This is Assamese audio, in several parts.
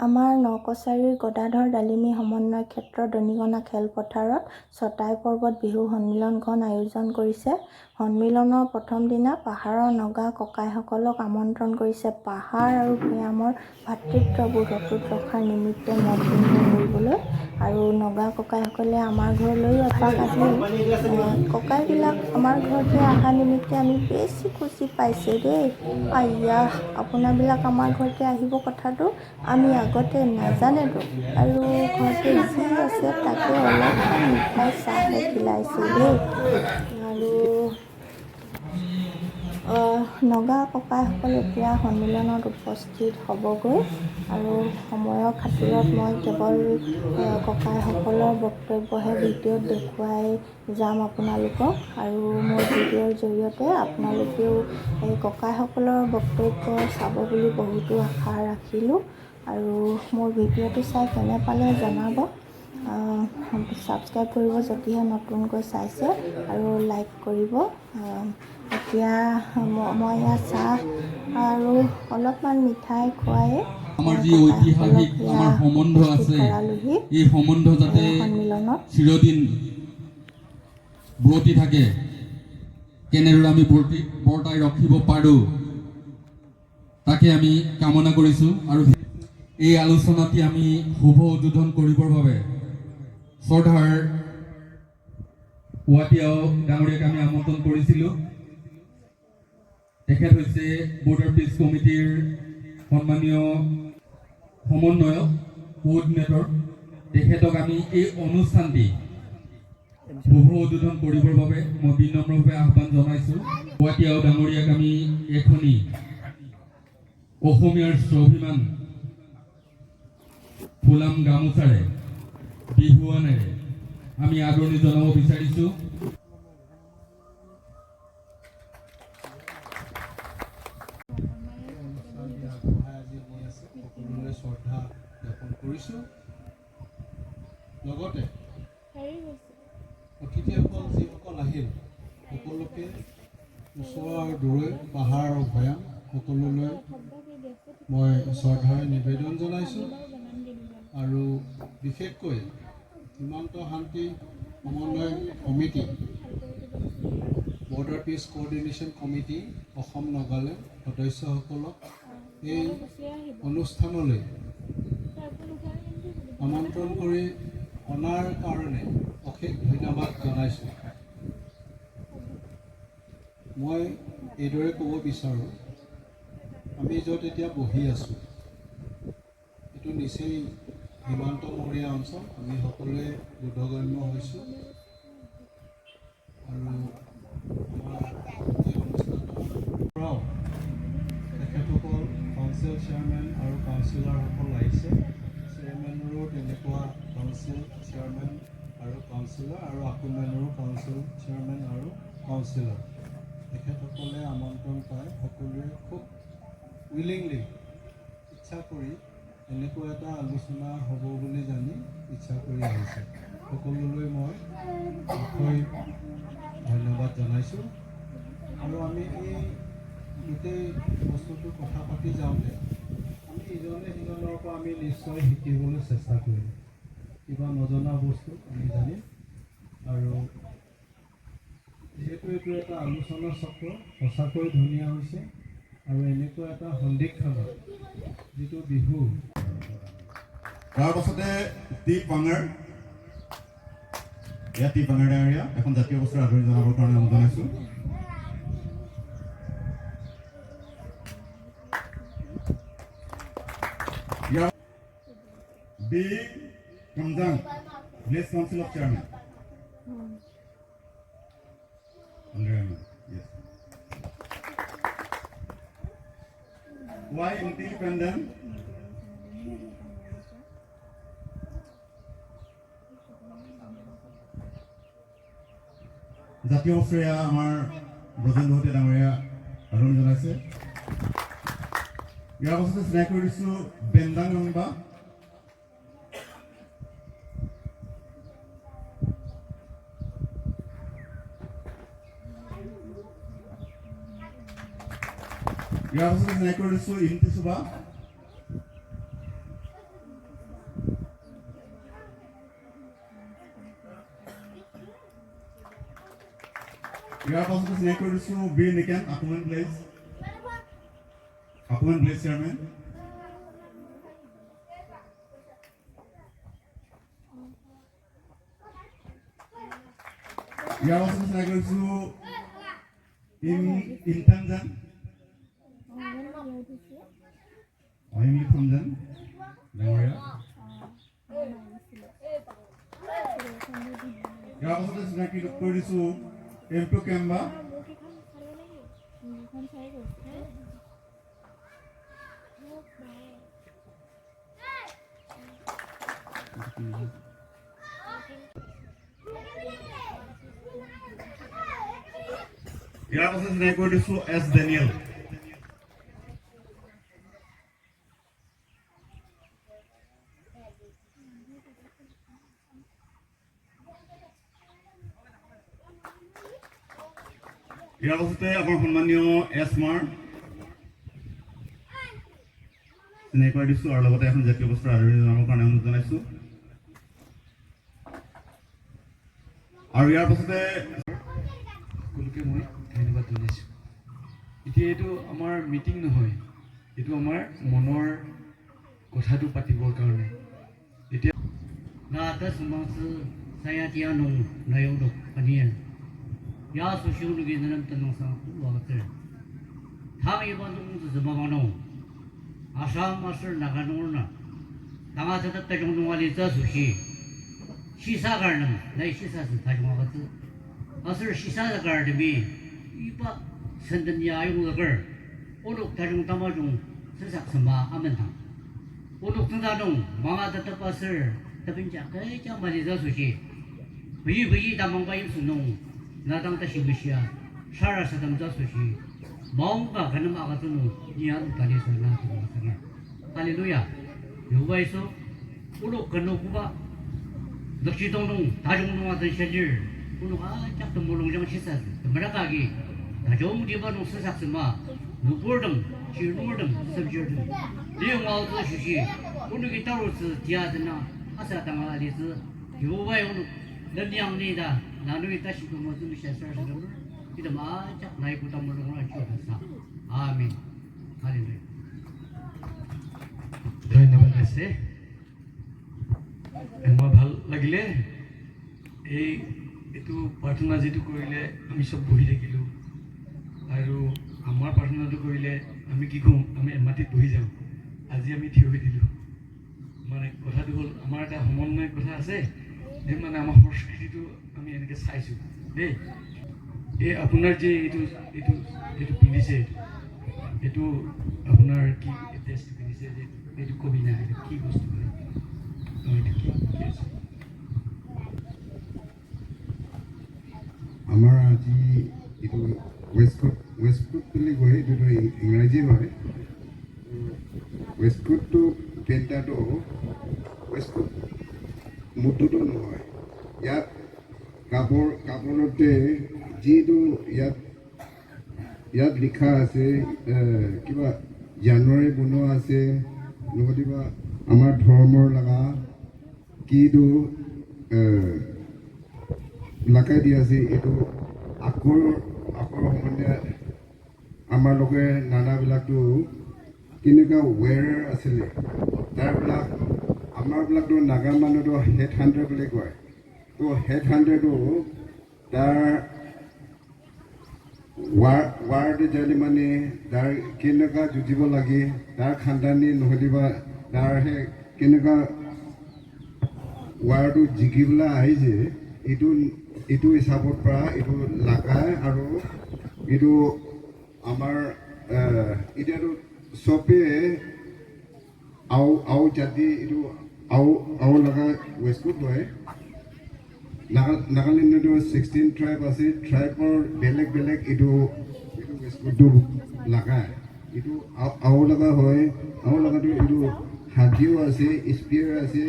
আমাৰ নকছাৰীৰ গদাধৰ ডালিমী সমন্বয় ক্ষেত্ৰ দনিকণা খেলপথাৰত ছটাই পৰ্বত বিহু সন্মিলনখন আয়োজন কৰিছে। সন্মিলনৰ প্ৰথম দিনা পাহাৰৰ নগা ককাইসকলক আমন্ত্ৰণ কৰিছে পাহাৰ আৰু ভৈয়ামৰ ভাতৃত্ববোধ অটুট ৰখাৰ নিমিত্তে মত বিনিময় কৰিবলৈ। আৰু নগা ককাইসকলে আমাৰ ঘৰলৈও এপাক আহিল। ককাইবিলাক আমাৰ ঘৰতে অহা নিমিত্তে আমি বেছি খুচি পাইছে দেই। আইয়া আপোনাবিলাক আমাৰ ঘৰতে আহিব কথাটো আমি আগতে নাজানেতো আৰু ঘৰতে যি আছে তাকে অলপমান মিঠাই চাহে খিলাইছে দেই। আৰু নগা ককাইসকল এতিয়া সন্মিলনত উপস্থিত হ'বগৈ আৰু সময়ৰ খাতিৰত মই কেৱল ককাইসকলৰ বক্তব্যহে ভিডিঅ'ত দেখুৱাই যাম আপোনালোকক। আৰু মোৰ ভিডিঅ'ৰ জৰিয়তে আপোনালোকেও এই ককাইসকলৰ বক্তব্য চাব বুলি বহুতো আশা ৰাখিলোঁ। আৰু মোৰ ভিডিঅ'টো চাই কেনে পালে জনাব। ছাবস্ক্ৰাইব কৰিব যদিহে নতুনকৈ চাইছে আৰু লাইক কৰিব। এতিয়া মই ইয়াত চাহ আৰু অলপমান মিঠাই খুৱাই আমাৰ যি ঐতিহাসিক আমাৰ সম্বন্ধ আছে এই সম্বন্ধ যাতে সন্মিলনত চিৰদিন ব্ৰতি থাকে, কেনেদৰে আমি বৰ্তাই ৰাখিব পাৰোঁ তাকে আমি কামনা কৰিছোঁ। আৰু এই আলোচনাটি আমি শুভ উদ্বোধন কৰিবৰ বাবে শ্ৰদ্ধাৰ পুৱাতিয়াও ডাঙৰীয়াক আমি আমন্ত্ৰণ কৰিছিলোঁ। তেখেত হৈছে বৰ্ডাৰ পিছ কমিটিৰ সন্মানীয় সমন্বয়ক কোঅৰ্ডিনেটৰ। তেখেতক আমি এই অনুষ্ঠানটি শুভ উদ্বোধন কৰিবৰ বাবে মই বিনম্ৰভাৱে আহ্বান জনাইছোঁ। পুৱাতিয়াও ডাঙৰীয়াক আমি এখনি অসমীয়াৰ স্বাভিমান ফুলাম গামোচাৰে বিহুৱানেৰে আমি আদৰণি জনাব বিচাৰিছোঁ। সকলোৰে শ্ৰদ্ধা জ্ঞাপন কৰিছোঁ। লগতে অতিথিসকল যিসকল আহিল সকলোকে ওচৰৰ দূৰৈ পাহাৰ আৰু ভৈয়াম সকলোলৈ মই শ্ৰদ্ধাৰে নিবেদন জনাইছোঁ। আৰু বিশেষকৈ সীমান্ত শান্তি সমন্বয় সমিতি, বৰ্ডাৰ পিছ কোঅৰ্ডিনেশ্যন কমিটি অসম নাগালেণ্ড সদস্যসকলক এই অনুষ্ঠানলৈ আমন্ত্ৰণ কৰি অনাৰ কাৰণে অশেষ ধন্যবাদ জনাইছোঁ। মই এইদৰে ক'ব বিচাৰোঁ, আমি য'ত এতিয়া বহি আছোঁ এইটো নিচেই সীমান্তমূৰীয়া অঞ্চল, আমি সকলোৱে বোধগম্য হৈছোঁ। আৰু আমাৰ এই অনুষ্ঠানৰ পৰাও তেখেতসকল কাউন্সিল চেয়াৰমেন আৰু কাউন্সিলৰসকল আহিছে। চেয়াৰমেনৰো তেনেকুৱা কাউন্সিল চেয়াৰমেন আৰু কাউন্সিলৰ আৰু আকুমেনৰো কাউন্সিল চেয়াৰমেন আৰু কাউন্সিলৰ তেখেতসকলে আমন্ত্ৰণ পাই সকলোৱে খুব উইলিংলি ইচ্ছা কৰি এনেকুৱা এটা আলোচনা হ'ব বুলি জানি ইচ্ছা কৰি আহিছে। সকলোলৈ মই অশেষ ধন্যবাদ জনাইছোঁ। আৰু আমি এই গোটেই বস্তুটো কথা পাতি যাওঁতে আমি ইজনে সিজনৰ পৰা আমি নিশ্চয় শিকিবলৈ চেষ্টা কৰিম, কিবা নজনা বস্তু আমি জানিম। আৰু যিহেতু এইটো এটা আলোচনা চক্ৰ সঁচাকৈ ধুনীয়া হৈছে। আৰু এনেকুৱা এটা সন্দিক্ষণত যিটো বিহু, তাৰ পাছতে টিপ বাঙাৰ ইয়াত টিপ বাঙাৰ ডাঙৰীয়া এখন জাতীয় বস্তুৰ আদৰণি জনাবৰ কাৰণে অনুৰোধ জনাইছোঁ। বি Kamjang village council of chairman Why independent? জাতীয় বস্তুৰে আমাৰ ব্ৰজেন বহুতে ডাঙৰীয়া আদৰণি জনাইছে। ইয়াৰ পাছতে চিনাকি কৰি দিছোঁ বেন্দাং ৰংবা। ইয়াৰ পাছতে চিনাকি কৰি দিছোঁ ইন্তিচুবা। ইয়াৰ পাছতে চিনাকি কৰি দিছোঁ বীৰ নিকেন আকুমেন প্লেচ চেয়াৰমেন। ইয়াৰ পাছতে চিনাকি কৰিছোঁ ইমতানজান ইমলিফামজান ডাঙৰীয়া। ইয়াৰ পাছতে চিনাকি কৰি দিছোঁ এমটো কেম্বা ইয়াৰ পাছত চিনাকি কৰি দিছোঁ এছ ডেনিয়েল। ইয়াৰ পাছতে আমাৰ সন্মানীয় এছ মাৰ চিনাকি কৰি দিছোঁ আৰু লগতে এখন জাতীয় বস্ত্ৰ আদৰণি জনাবৰ কাৰণে অনুৰোধ জনাইছোঁ। আৰু ইয়াৰ পাছতে সকলোকে মই ধন্যবাদ জনাইছোঁ। এতিয়া এইটো আমাৰ মিটিং নহয়, এইটো আমাৰ মনৰ কথাটো পাতিবৰ কাৰণে। এতিয়া那这什么是三亚地亚农来有的半年，亚速修路给人们能上多少字？他们一般农是怎么弄？啊，什么事那个弄呢？当俺这个这种弄啊的这出去，西沙干呢？来西沙是他种个字，啊是西沙的干的呗，一把深圳家用的干，我都他种他妈种是啥什么俺们他，我都听他种，忙啊这把事。他们讲，哎，讲嘛的这出去，不一他们把有时弄，那当他行不行啊？啥是他们这出去，忙吧，可能嘛个这弄，你要他的说那怎么怎么，哈利路亚，有外说，我都跟着不吧，那去东弄，他种弄啊这些人，我弄啊讲他们弄这么些啥子，怎么那个的，他种地方弄是啥子嘛，路过等，去路等，是不是等？另外这出去，我那个道路是第二的呢。asal tanggal ali tu diubah yang yang ni dah lalu kita sih cuma tu bisa sesuatu kita macam naik kita melonggar cuaca sah amin haleluya ধন্যবাদ আছে। মই ভাল লাগিলে এইটো প্ৰাৰ্থনা যিটো কৰিলে আমি চব বহি থাকিলোঁ আৰু আমাৰ প্ৰাৰ্থনাটো কৰিলে আমি কি কওঁ, আমি মাটিত বহি যাওঁ। আজি আমি থিয় হৈ দিলোঁ। মানে কথাটো হ'ল আমাৰ এটা সমন্বয় কথা আছে, যে মানে আমাৰ সংস্কৃতিটো আমি এনেকৈ চাইছোঁ দেই। এই আপোনাৰ যে এইটো এইটো এইটো পিন্ধিছে, এইটো আপোনাৰ কি ড্ৰেছটো পিন্ধিছে, যে এইটো কবি নাই, এইটো কি বস্তু হয়, এইটো কি আছে? আমাৰ আজি এইটো ৱেষ্টকোট বুলি কয়, এইটোতো ইংৰাজী হয়। ৱেষ্টকোটটো পেণ্টাটো ৱেষ্টকোট মুঠটো নহয়, ইয়াত কাপোৰতে যিটো ইয়াত লিখা আছে, কিবা জানুৱাৰী বনোৱা আছে, লগতে আমাৰ ধৰ্মৰ লগা কিটো লাগাই দিয়া আছে। এইটো আখৰ সম্বন্ধে আমাৰ লোকে নানাবিলাকতো কেনেকুৱা ৱেৰ আছিলে, তাৰবিলাক আমাৰবিলাকতো নাগা মানুহটো হেড হাণ্টাৰ বুলি কয়। তো হেড হাণ্টাৰটো তাৰ ৱাৰ্ড যালে মানে তাৰ কেনেকুৱা যুঁজিব লাগে, তাৰ খানদানী নহ'লে বা তাৰহে কেনেকুৱা ৱাৰটো জিকিবলৈ আহিছে, এইটো হিচাপৰ পৰা এইটো লাগায়। আৰু এইটো আমাৰ এতিয়াতো চবে আও জাতি এইটো আও লগা ৱেষ্টকোট হয়। নাগালেণ্ডতো 16 ট্ৰাইব আছে, ট্ৰাইবৰ বেলেগ বেলেগ এইটো ৱেষ্টকোটটো লাগায়। এইটো আও লগা হয়, আও লগাটো এইটো হাতীও আছে, স্পিয়াৰ আছে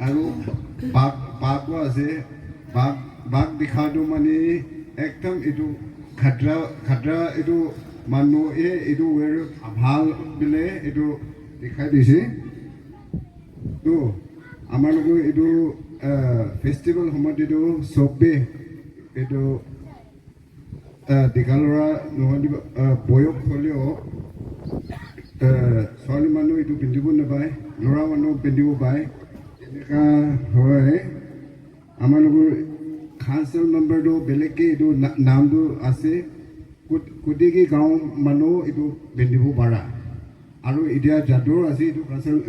আৰু বাঘো আছে। বাঘ দেখাটো মানে একদম এইটো খাতৰা এইটো মানুহে এইটো ৱেৰ ভাল বোলে এইটো দেখাই দিছে। তো আমাৰ লগত এইটো ফেষ্টিভেল সময়ত এইটো চবেই এইটো ডেকা ল'ৰা নহ'লে বয়স হ'লেও ছোৱালী মানুহ এইটো পিন্ধিব নাপায়, ল'ৰা মানুহ পিন্ধিব পায়। এনেকুৱা হয়। আমালোকৰ কাউন্সিল মেম্বাৰটো বেলেগকৈ এইটো নামটো আছে, গোটেই গাঁও মানুহ এইটো পিন্ধিব পাৰা। আৰু এতিয়া যাদৰ আছে এইটো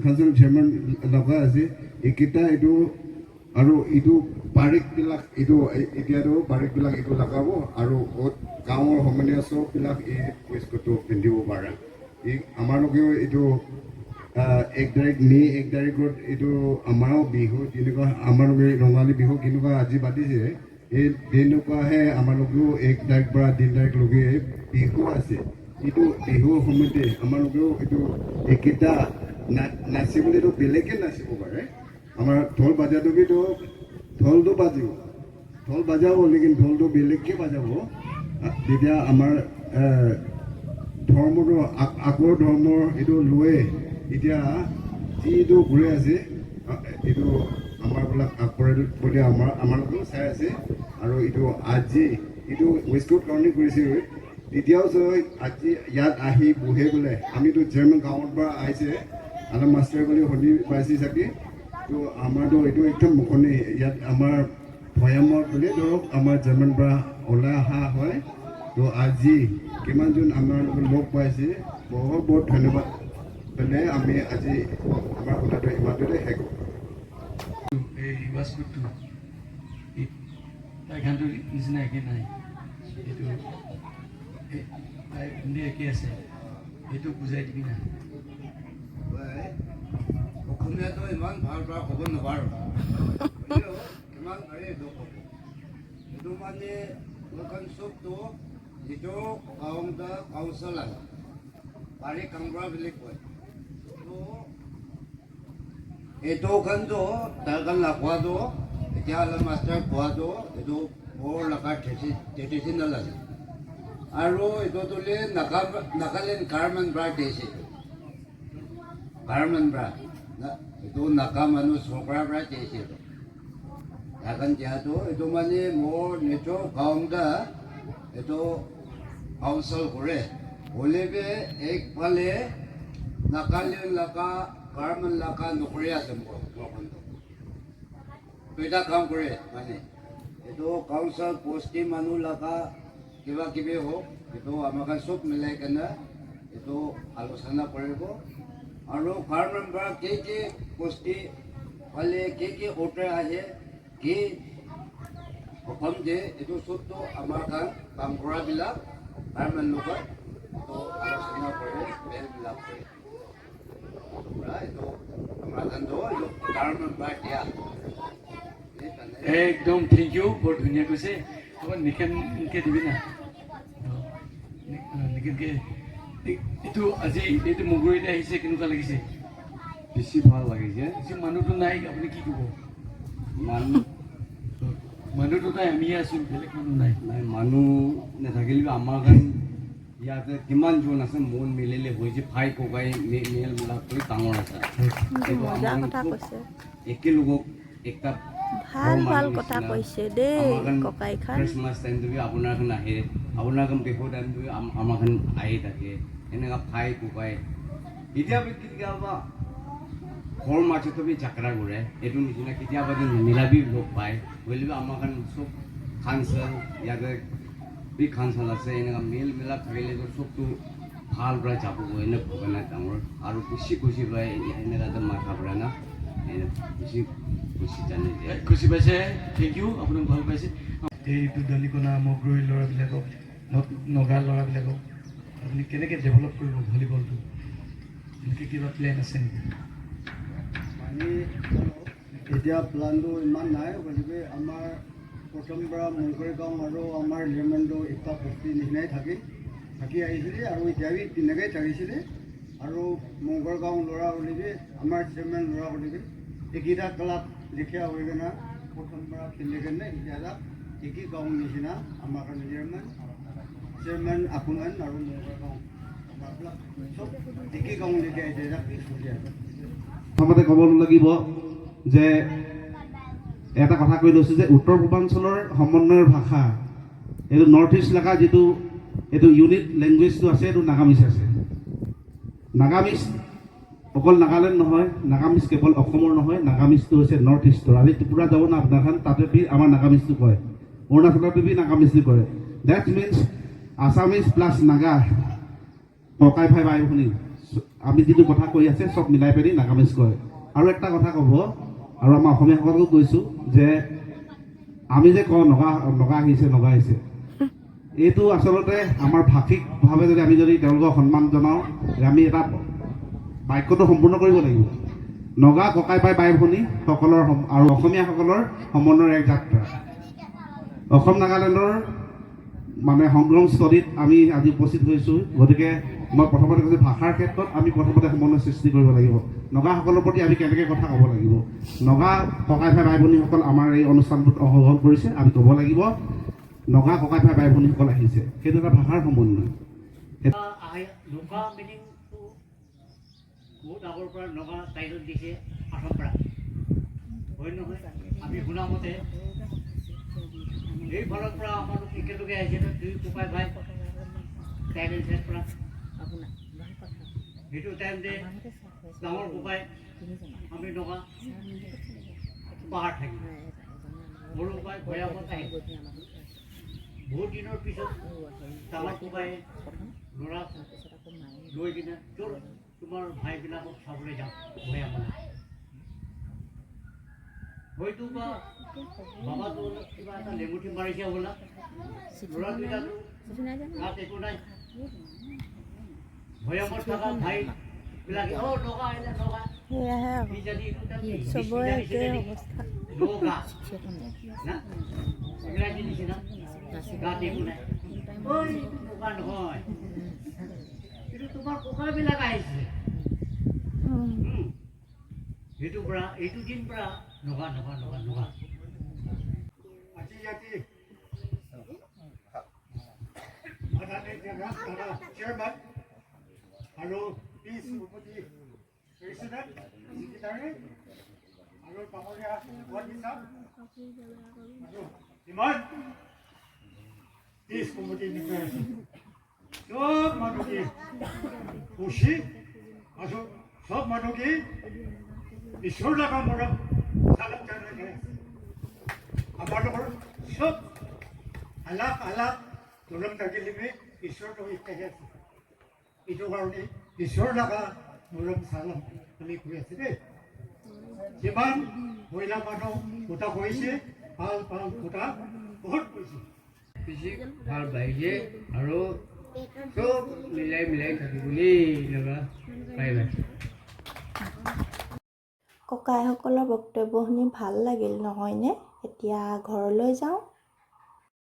কাউন্সিল চেয়াৰমেন লগা আছে, এইকেইটা এইটো আৰু এইটো বাৰিকবিলাক এইটো এতিয়াতো বাৰিকবিলাক এইটো লগাব আৰু গাঁৱৰ সমনীয়া চববিলাক এই ৱেষ্টকোটটো পিন্ধিব পাৰা। এই আমালোকেও এইটো 1 তাৰিখ মে' 1 তাৰিখত এইটো আমাৰো বিহু তেনেকুৱা আমালোকে ৰঙালী বিহু কেনেকুৱা আজি পাতিছে, এই তেনেকুৱাহে আমালোকেও 1 তাৰিখ পৰা 3 তাৰিখলৈকে বিহু আছে। এইটো বিহুৰ সময়তে আমালোকেও এইটো এইকেইটা নাচিবলৈতো বেলেগে নাচিব পাৰে। আমাৰ ঢোল বাজাটোকেতো ঢোলটো বাজিব, ঢোল বাজাব, লেকিন ঢোলটো বেলেগকৈ বাজাব। তেতিয়া আমাৰ ধৰ্মটো আগৰ ধৰ্মৰ এইটো লৈ এতিয়া যিটো ঘূৰি আছে এইটো আমাৰবিলাক আগবঢ়াই বুলি আমালোকেও চাই আছে। আৰু এইটো আজি এইটো ৱেষ্টকোট কাৰণে কৰিছে। তেতিয়াও আজি ইয়াত আহি বহে বোলে, আমিতো চেয়াৰমেন গাঁৱৰ পৰা আহিছে আৰু মাষ্টাৰ বুলি শুনি পাইছে চাগে। তো আমাৰতো এইটো একদম মুখনি ইয়াত আমাৰ ভৈয়ামত বুলি ধৰক আমাৰ চেয়াৰমেন পৰা ওলাই অহা হয়। তো আজি কিমানজন আমাৰ লগ পাইছে, বহুত বহুত ধন্যবাদ পেলে আমি আজি আমাৰ কথাটো ইমানটোতে শেষ কৰোঁ। এই ৱাস্কোটটো তাই গানটোৰ নিচিনা একে নাই, এইটো তাই হিন্দী একে আছে, সেইটো বুজাই দিবি না। অসমীয়াটো ইমান ভাল পৰা ক'ব নোৱাৰোঁ, ইমান পাৰে এইটো ক'ব। এইটো মানে এইখন চবটো যিটো কাউন্সিল আছে বাৰী কামৰা বুলি কয়। এইটো কাৰণটো তাৰ কাৰণে নাখোৱাটো তেতিয়াহ'লে মাষ্টাৰ খোৱাটো এইটো বৰ লগা ট্ৰেডিশ্যনেল আছে। আৰু এইটো তুলি নাগালেণ্ড গাৰ্মেণ্ট ব্ৰা দিছে, গাৰ্মেণ্ট ব্ৰা এইটো নাগা মানুহ চৰকাৰৰ পৰা দিছে। এখন যিহেতু এইটো মানে মোৰ নিজৰ গাঁৱত এইটো কাউন্সিল কৰে, হ'লেবে একফালে নাগালেণ্ড লগা গাৰ্মেণ্ট লগা নকৰি আছে মোৰ গাঁওখনটো। দুইটা কাম কৰে মানে এইটো কাউন্সিল পষ্টি মানুহ লগা কিবা কিবি হওক, এইটো আমাক চব মিলাই কেনে এইটো আলোচনা কৰিব। আৰু গাৰ্মেণ্ট পৰা কি পষ্টি পালে কি অৰ্ডাৰ আহে, কি অসম যে এইটো চবটো আমাৰ কাম কৰাবিলাক গাৰ্মেণ্ট লগত এইটো আলোচনা কৰে, মেলবিলাক কৰে। এইটো আমাৰ কাৰণেও এইটো গাৰ্মেণ্ট পৰা দিয়া একদম থেংক ইউ, বৰ ধুনীয়া কৈছে। অকণ নিখেনকৈ দিবি না, নিখেনকৈ। এইটো আজি এইটো মগুৰিতে আহিছে, কেনেকুৱা লাগিছে? বেছি ভাল লাগিছে। আজি মানুহটো নাই, আপুনি কি ক'ব? মানুহটো নাই, আমিয়ে আছোঁ, বেলেগ মানুহ নাই। মানুহ নাথাকিলেও আমাৰ কাৰণে ইয়াতে কিমানজন আছে, মন মিলিলে হৈছে, ভাই ককাই মেলবিলাক কৰি ডাঙৰ আছে। মজা কথা কৈছে, একেলগক একটা ভাল কথা কৈছে দেই ককাই খান। খ্ৰীষ্টমাছ টাইমটো আপোনাৰ কাৰণে আহে, আপোনাৰ কাৰণে বিহু টাইমটো আমাৰ কাৰণে আহি থাকে। এনেকুৱা ভাই ককাই কেতিয়াবা ঘৰ মাজতো যাত্ৰা কৰে, এইটো নিচিনা কেতিয়াবা মিলাবি লগ পায়। হ'লেও আমাৰ কাৰণে চব কাউন্সিল ইয়াতে বি কাউন্সিল আছে, এনেকুৱা মেল মিলাপ থাকিলেতো চবটো ভাল পৰা যাব এনে ভবা নাই ডাঙৰ। আৰু বেছি খুচি পায় এনেকুৱা মাথা পৰা না, বেছি খুচি জানে যে খুচি পাইছে, থেংক ইউ, আপোনাক ভাল পাইছে। এইটো দলিকণা মগুৰি ল'ৰাবিলাকক, নগা ল'ৰাবিলাকক আপুনি কেনেকৈ ডেভেলপ কৰিব ভলীবলটো, এনেকৈ কিবা প্লেন আছে নেকি? মানে এতিয়া প্লানটো ইমান নাই, গতিকে আমাৰ প্ৰথম পৰা মংকৰি গাঁও আৰু আমাৰ লেমনটো এটা বস্তি নিচিনাই থাকি আহিছিলে আৰু এতিয়াও তেনেকৈ থাকিছিলে। আৰু মংকৰ গাঁও ল'ৰা বুলিবি আমাৰ চেয়াৰমেন ল'ৰা বুলিবি এইকেইটা ক্লাব লেখীয়া হৈ কিনে প্ৰথম পৰা খেলি কেনে এতিয়া একেই গাঁও নিচিনা আমাৰ কাৰণে চেয়াৰমেন আপোনমেন আৰু মংকৰ গাঁও আমাৰ চব একেই গাঁও লেখীয়া এতিয়া চলি আছে। প্ৰথমতে ক'ব লাগিব যে এটা কথা কৈ লৈছোঁ যে উত্তৰ পূৰ্বাঞ্চলৰ সমন্বয়ৰ ভাষা এইটো নৰ্থ ইষ্ট এলেকা যিটো এইটো ইউনিক লেংগুৱেজটো আছে এইটো নাগামিজ আছে। নাগামিজ অকল নাগালেণ্ড নহয়, নাগামিজ কেৱল অসমৰ নহয়, নাগামিজটো হৈছে নৰ্থ ইষ্টৰ। আজি ত্ৰিপুৰা যাব না আপোনাৰখন তাতে বি আমাৰ নাগামিজটো কয়, অৰুণাচলতো বি নাগামিজটো কয়। That means Assamese plus Naga ককাই ভাই বাই ভনী আমি যিটো কথা কৈ আছে চব মিলাই পেলি নাগামিজ কয়। আৰু এটা কথা ক'ব, আৰু আমাৰ অসমীয়াসকলকো কৈছোঁ যে আমি যে কওঁ নগা আহিছে, এইটো আচলতে আমাৰ ভাষিকভাৱে যদি আমি যদি তেওঁলোকক সন্মান জনাওঁ, আমি এটা বাক্যটো সম্পূৰ্ণ কৰিব লাগিব। নগা ককাই ভাই বাই ভনী সকলৰ আৰু অসমীয়াসকলৰ সমন্বয়ৰ এক যাত্ৰা। অসম নাগালেণ্ডৰ মানে সংগ্ৰামস্থলীত আমি আজি উপস্থিত হৈছোঁ। গতিকে মই প্ৰথমতে কৈছোঁ ভাষাৰ ক্ষেত্ৰত আমি প্ৰথমতে সমন্বয় সৃষ্টি কৰিব লাগিব। নগাসকলৰ প্ৰতি আমি কেনেকৈ কথা ক'ব লাগিব। নগা ককাই ভাই বাই ভনীসকল আমাৰ এই অনুষ্ঠানটোত অংশগ্ৰহণ কৰিছে, আমি ক'ব লাগিব নগা ককাই ভাই বাই ভনীসকল আহিছে, সেইটো এটা ভাষাৰ সমন্বয়। নগা মিনিংটো বহুত আগৰ পৰা নগা টাইটেল দিছে আসাম পৰা, হয় নহয়? আমি শুনা মতে এইফালৰ পৰা আমালোক একেলগে আহিছে ন, দুই ককাই ভাই টাইটেল ছেট পৰা। সেইটো টাইমতে ডাঙৰ ককাই আমি নগা পাহাৰ থাকিল, সৰু ককাই ভৈয়ামত আহিল। বহুত দিনৰ পিছত ডাঙৰ ককাই ল'ৰা লৈ কিনে তোমাৰ ভাইবিলাকক চাবলৈ যাওঁ ভৈয়ামলৈ। হয়তো বা বাবাটো অলপ কিবা এটা লেমুঠি মাৰিছে হ'বলা, ল'ৰা দুটাটো তাত একো নাই। ভৈয়ামত থকা ভাইবিলাকে নগা আহিলে নগা, চবৰে একে অৱস্থা। নগা না ইংৰাজী নিচিনা গাত একো নাই। নগা নহয়, কিন্তু তোমাৰ ককাবিলাক আহিছে। সেইটো পৰা এইটো দিন পৰা নগা নগা নগা নগা চেয়াৰমেন আৰু পিছ উপপতি প্ৰেচিডেণ্ট ছেক্ৰেটাৰী আৰু কামৰীয়া ৱাৰ্ড হিচাপ আৰু ইমান পিছ কমিটি বিষয়ে চব মানুহকে খুশি আৰু সব মানুহকে ঈশ্বৰ লগা মৰম চালক জানে আমালোকৰ চব আলাপ ধৰম থাকিলে ঈশ্বৰটো একেহে আছে। এইটো কাৰণে ঈশ্বৰ লগা মৰম চালক আমি কৈ আছো দেই। যিমান মহিলা মানুহ গোটা কৰিছে ভাল গোটা বহুত কৰিছে, বেছি ভাল পাইছে আৰু চব মিলাই থাকিবলৈ লগা পাৰিবা। ককাইসকলৰ বক্তব্য শুনি ভাল লাগিল নহয়নে? এতিয়া ঘৰলৈ যাওঁ।